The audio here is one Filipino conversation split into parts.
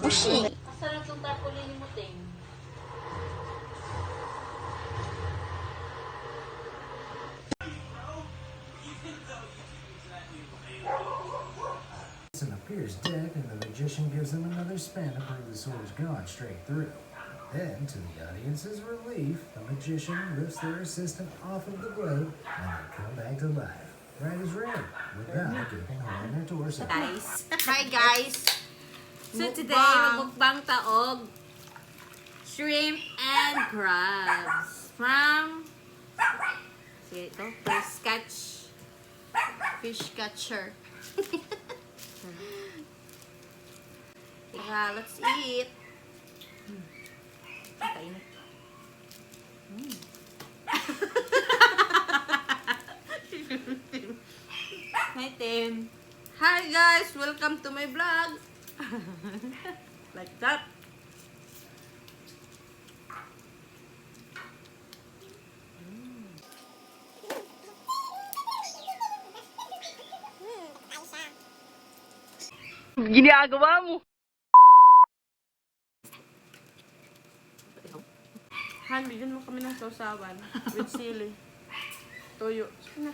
Ushi. Masarap yung tarpaulin ni Muting. Appears dead, and the magician gives them another spin to prove the sword's gone straight through. Then, to the audience's relief, the magician lifts their assistant off of the blade, and they come back to life, right as rain, without giving a hole in their torso. Guys. Hi guys. So today, Mukbang. magbukbang taog shrimp and crabs from ito, fish catcher. Tara, let's eat. Kainit. Hi, Tim. Hi, guys. Welcome to my vlog. Like that. Ginagawa mo. Han, bigyan mo kami ng sausawan with sili. Toyo. Na.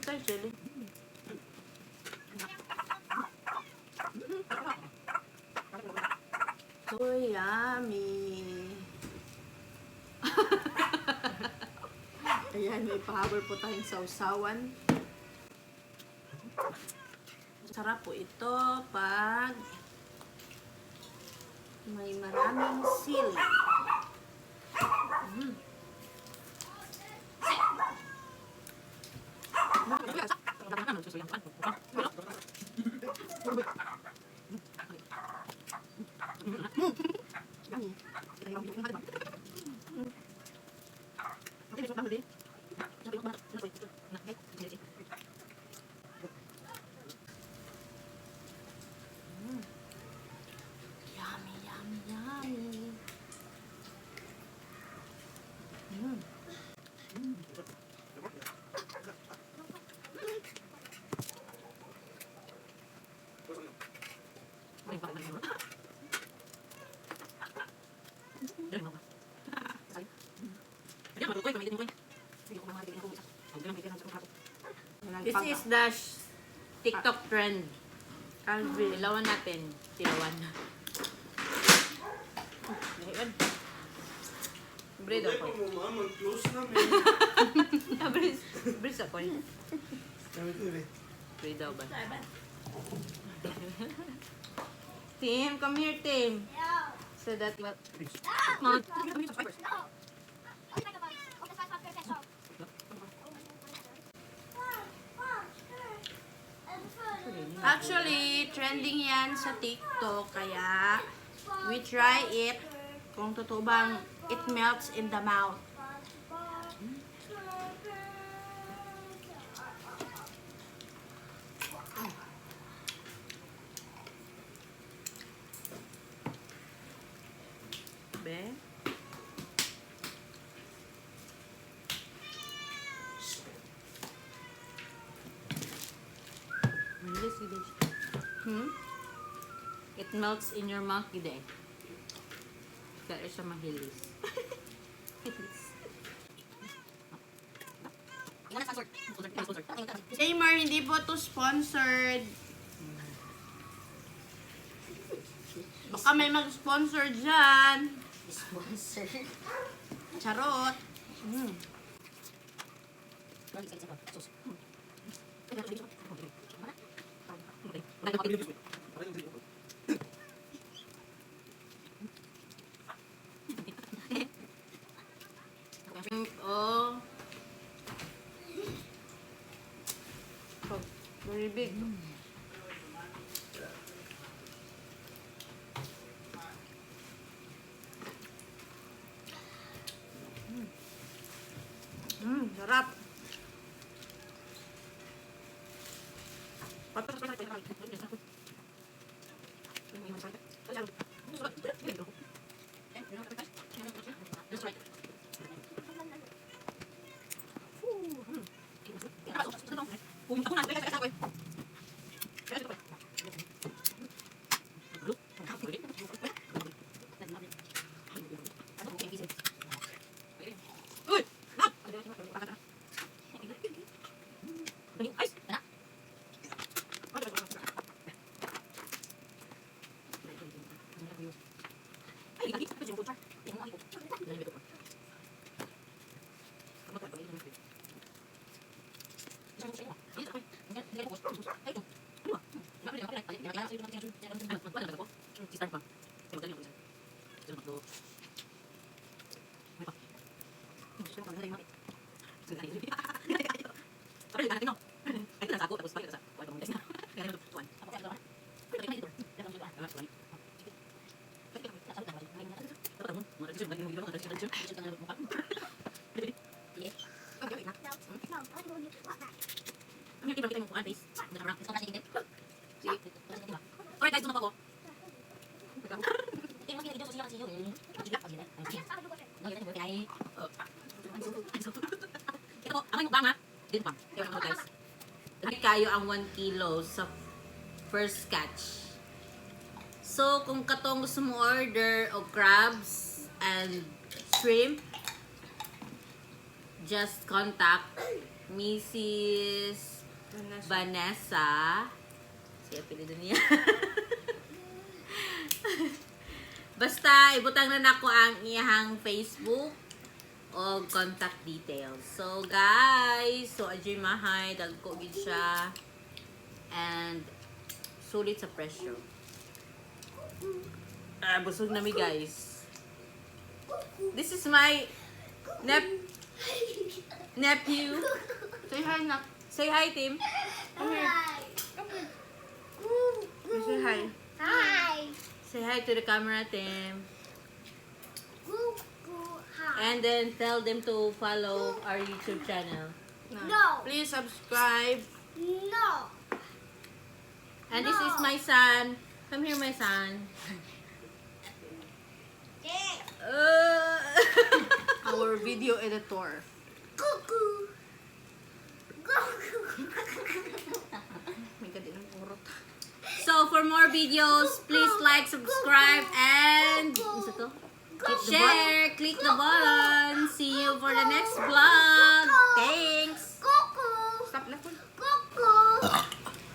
Tayo chili. So yummy. Ayan, may pahabol po tayong sausawan. Sarap po ito pag may maraming sili. Yummy, yummy, yummy. This is the TikTok trend. Alvin. Tilawan natin. Tilawan. Ayan. Bread ako. Mag-close namin. Bread ako. Bread daw ba? Tim, come here, Tim. So that what? Actually, trending yan sa TikTok, kaya we try it kung totoo bang it melts in the mouth. Be? It melts in your mouth, gide. Kaya siya mahilis. Disclaimer, hindi po to sponsored. Baka may mag-sponsor dyan. Sponsor. Charot. Oh. Oh, very big. Sarap. Alright guys, ako. Ito po, ang mukbang ha. Dito pa. Ito po guys. Dami kayo ang 1 kilo sa first catch. So, kung katong gusto mo order o crabs and shrimp, just contact Mrs. Vanessa. Siya apelido niya. Basta, ibutang na nako ang iyahang Facebook o contact details. So, guys, so adyoy mahay, dagko gid siya. And, sulit sa presyo. Busog na mi, guys. This is my nephew. Say hi na. Say hi, Tim. Come here. Say hi. Say hi to the camera, Tim. And then tell them to follow our YouTube channel. No. Please subscribe. And this is my son. Come here, my son. Our video editor. May gadin ang urot. So, for more videos, please like, subscribe, and share. Click the button. See you for the next vlog. Thanks. Stop na po.